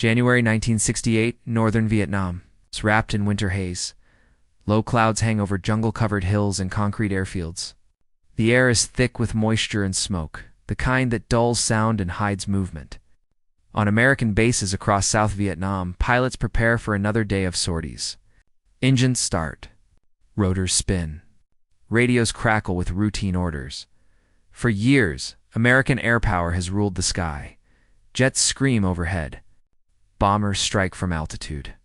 January 1968, northern Vietnam. It's wrapped in winter haze. Low clouds hang over jungle-covered hills and concrete airfields. The air is thick with moisture and smoke, the kind that dulls sound and hides movement. On American bases across South Vietnam, pilots prepare for another day of sorties. Engines start. Rotors spin. Radios crackle with routine orders. For years, American air power has ruled the sky. Jets scream overhead. Bombers strike from altitude.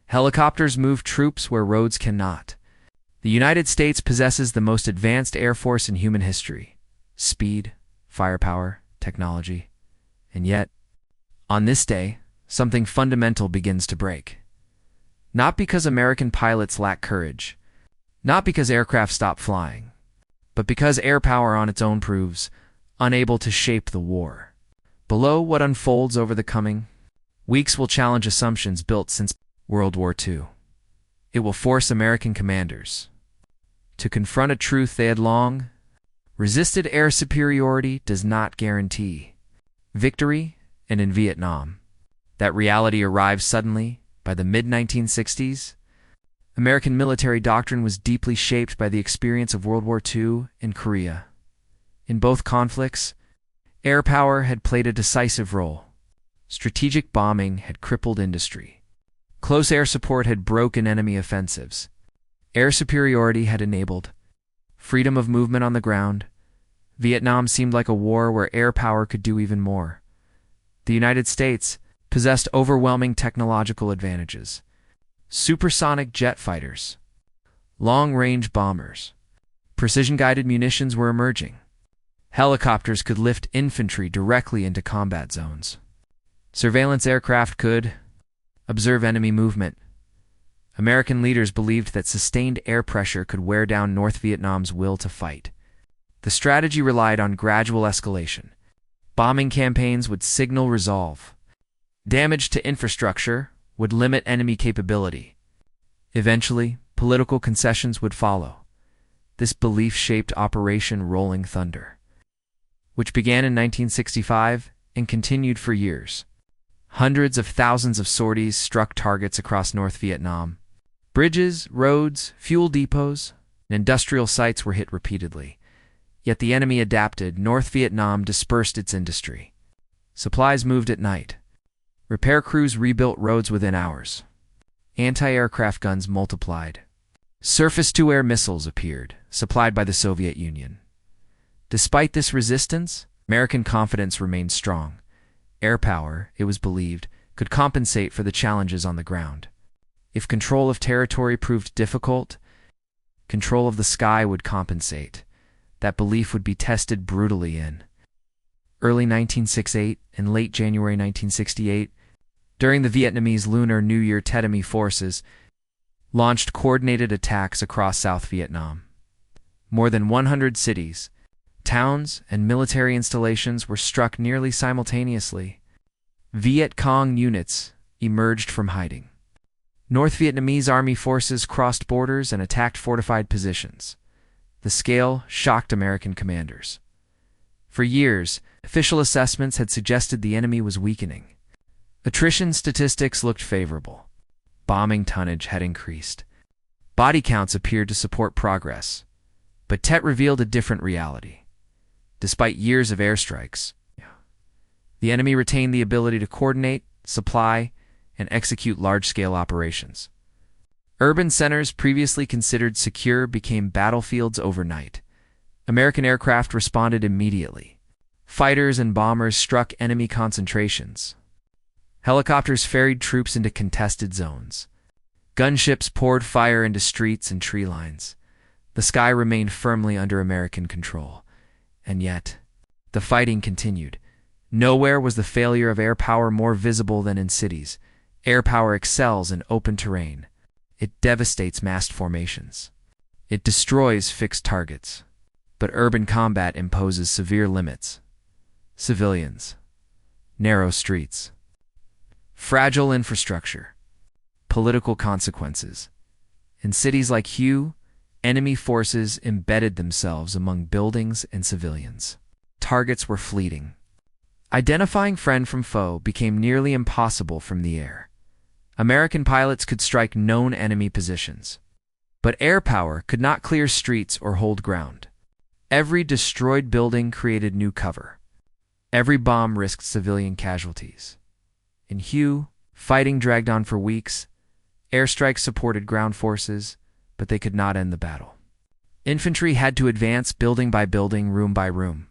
Helicopters move troops where roads cannot. The United States possesses the most advanced air force in human history. Speed, firepower, technology. And yet, on this day, something fundamental begins to break. Not because American pilots lack courage, not because aircraft stop flying, but because air power on its own proves unable to shape the war. Below what unfolds over the coming weeks will challenge assumptions built since World War II. It will force American commanders to confront a truth they had long resisted. Air superiority does not guarantee victory, and in Vietnam, that reality arrived suddenly. By the mid-1960s, American military doctrine was deeply shaped by the experience of World War II and Korea. In both conflicts, air power had played a decisive role. Strategic bombing had crippled industry. Close air support had broken enemy offensives. Air superiority had enabled freedom of movement on the ground. Vietnam seemed like a war where air power could do even more. The United States possessed overwhelming technological advantages. Supersonic jet fighters, long-range bombers, precision-guided munitions were emerging. Helicopters could lift infantry directly into combat zones. Surveillance aircraft could observe enemy movement. American leaders believed that sustained air pressure could wear down North Vietnam's will to fight. The strategy relied on gradual escalation. Bombing campaigns would signal resolve. Damage to infrastructure would limit enemy capability. Eventually, political concessions would follow. This belief shaped Operation Rolling Thunder, which began in 1965 and continued for years. Hundreds of thousands of sorties struck targets across North Vietnam. Bridges, roads, fuel depots, and industrial sites were hit repeatedly. Yet the enemy adapted. North Vietnam dispersed its industry. Supplies moved at night. Repair crews rebuilt roads within hours. Anti-aircraft guns multiplied. Surface-to-air missiles appeared, supplied by the Soviet Union. Despite this resistance, American confidence remained strong. Air power, it was believed, could compensate for the challenges on the ground. If control of territory proved difficult, control of the sky would compensate. That belief would be tested brutally in early 1968 and late January 1968. During the Vietnamese Lunar New Year, Tet Offensive forces launched coordinated attacks across South Vietnam. More than 100 cities, towns, and military installations were struck nearly simultaneously. Viet Cong units emerged from hiding. North Vietnamese army forces crossed borders and attacked fortified positions. The scale shocked American commanders. For years, official assessments had suggested the enemy was weakening. Attrition statistics looked favorable. Bombing tonnage had increased. Body counts appeared to support progress. But Tet revealed a different reality. Despite years of airstrikes, the enemy retained the ability to coordinate, supply, and execute large-scale operations. Urban centers previously considered secure became battlefields overnight. American aircraft responded immediately. Fighters and bombers struck enemy concentrations. Helicopters ferried troops into contested zones. Gunships poured fire into streets and tree lines. The sky remained firmly under American control. And yet, the fighting continued. Nowhere was the failure of air power more visible than in cities. Air power excels in open terrain. It devastates massed formations. It destroys fixed targets. But urban combat imposes severe limits. Civilians. Narrow streets. Fragile infrastructure. Political consequences. In cities like Hue, enemy forces embedded themselves among buildings and civilians. Targets were fleeting. Identifying friend from foe became nearly impossible from the air. American pilots could strike known enemy positions, but air power could not clear streets or hold ground. Every destroyed building created new cover. Every bomb risked civilian casualties. In Hue, fighting dragged on for weeks. Airstrikes supported ground forces, but they could not end the battle. Infantry had to advance building by building, room by room.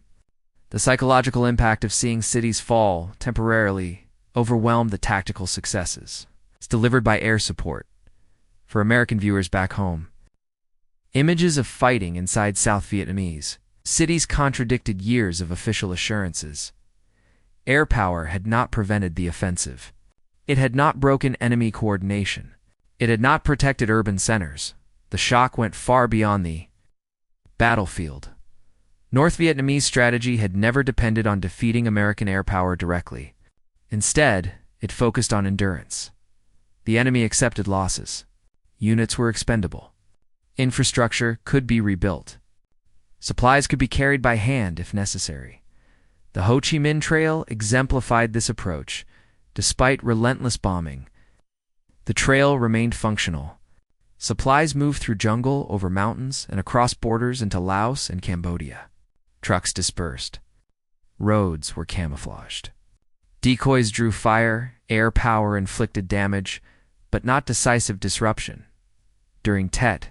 The psychological impact of seeing cities fall temporarily overwhelmed the tactical successes. It's delivered by air support. For American viewers back home, images of fighting inside South Vietnamese cities contradicted years of official assurances. Air power had not prevented the offensive. It had not broken enemy coordination. It had not protected urban centers. The shock went far beyond the battlefield. North Vietnamese strategy had never depended on defeating American air power directly. Instead, it focused on endurance. The enemy accepted losses. Units were expendable. Infrastructure could be rebuilt. Supplies could be carried by hand if necessary. The Ho Chi Minh Trail exemplified this approach. Despite relentless bombing, the trail remained functional. Supplies moved through jungle, over mountains, and across borders into Laos and Cambodia. Trucks dispersed. Roads were camouflaged. Decoys drew fire. Air power inflicted damage, but not decisive disruption. During Tet,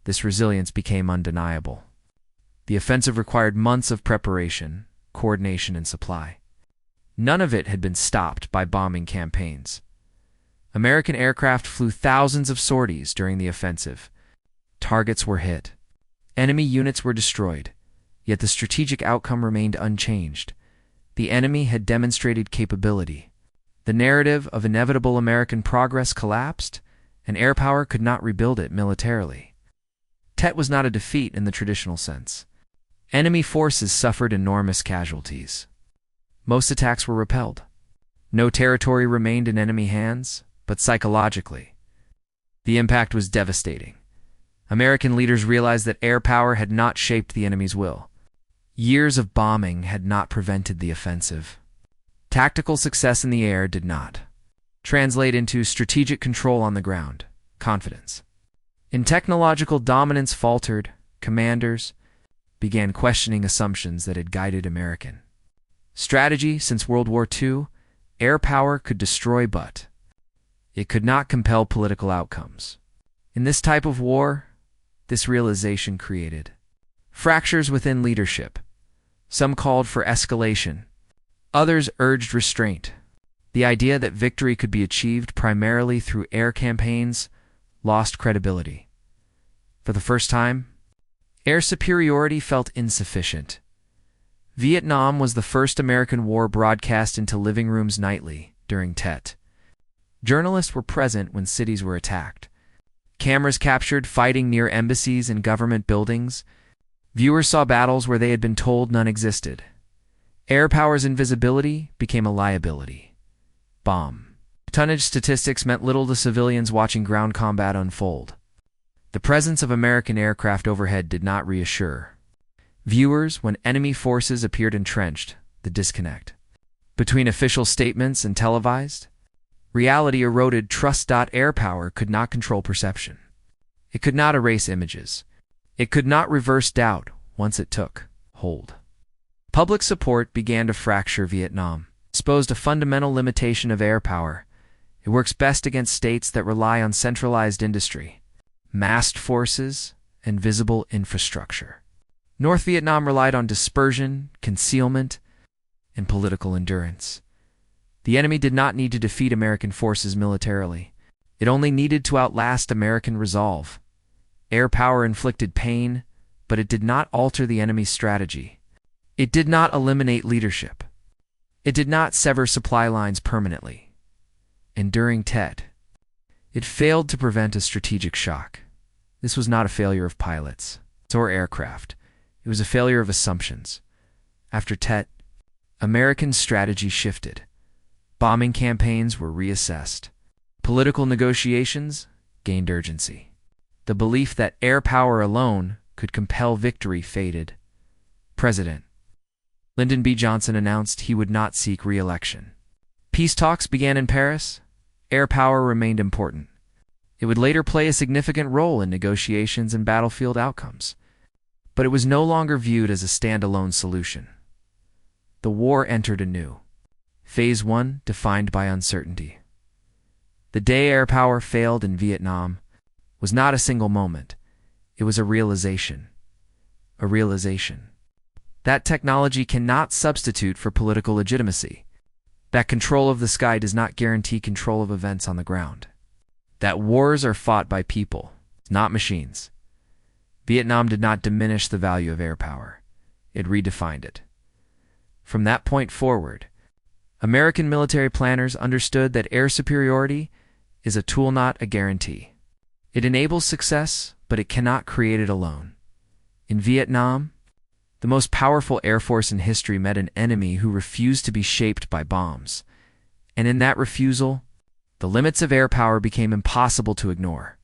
this resilience became undeniable. The offensive required months of preparation, coordination, and supply. None of it had been stopped by bombing campaigns. American aircraft flew thousands of sorties during the offensive. Targets were hit. Enemy units were destroyed, yet the strategic outcome remained unchanged. The enemy had demonstrated capability. The narrative of inevitable American progress collapsed, and air power could not rebuild it militarily. Tet was not a defeat in the traditional sense. Enemy forces suffered enormous casualties. Most attacks were repelled. No territory remained in enemy hands, but psychologically, the impact was devastating. American leaders realized that air power had not shaped the enemy's will. Years of bombing had not prevented the offensive. Tactical success in the air did not translate into strategic control on the ground, confidence. In technological dominance faltered, commanders began questioning assumptions that had guided American strategy since World War II. Air power could destroy, but it could not compel political outcomes. In this type of war, this realization created fractures within leadership. Some called for escalation. Others urged restraint. The idea that victory could be achieved primarily through air campaigns lost credibility. For the first time, air superiority felt insufficient. Vietnam was the first American war broadcast into living rooms nightly during Tet. Journalists were present when cities were attacked. Cameras captured fighting near embassies and government buildings. Viewers saw battles where they had been told none existed. Air power's invisibility became a liability. Bomb tonnage statistics meant little to civilians watching ground combat unfold. The presence of American aircraft overhead did not reassure viewers when enemy forces appeared entrenched. The disconnect between official statements and televised reality eroded trust. Air power could not control perception. It could not erase images. It could not reverse doubt once it took hold. Public support began to fracture Vietnam, exposed a fundamental limitation of air power. It works best against states that rely on centralized industry, massed forces, and visible infrastructure. North Vietnam relied on dispersion, concealment, and political endurance. The enemy did not need to defeat American forces militarily. It only needed to outlast American resolve. Air power inflicted pain, but it did not alter the enemy's strategy. It did not eliminate leadership. It did not sever supply lines permanently. And during Tet, it failed to prevent a strategic shock. This was not a failure of pilots or aircraft. It was a failure of assumptions. After Tet, American strategy shifted. Bombing campaigns were reassessed. Political negotiations gained urgency. The belief that air power alone could compel victory faded. President Lyndon B. Johnson announced he would not seek re-election. Peace talks began in Paris. Air power remained important. It would later play a significant role in negotiations and battlefield outcomes. But it was no longer viewed as a standalone solution. The war entered anew. Phase 1, defined by uncertainty. The day air power failed in Vietnam was not a single moment. It was a realization. A realization. That technology cannot substitute for political legitimacy. That control of the sky does not guarantee control of events on the ground. That wars are fought by people, not machines. Vietnam did not diminish the value of air power. It redefined it. From that point forward, American military planners understood that air superiority is a tool, not a guarantee. It enables success, but it cannot create it alone. In Vietnam, the most powerful air force in history met an enemy who refused to be shaped by bombs. And in that refusal, the limits of air power became impossible to ignore.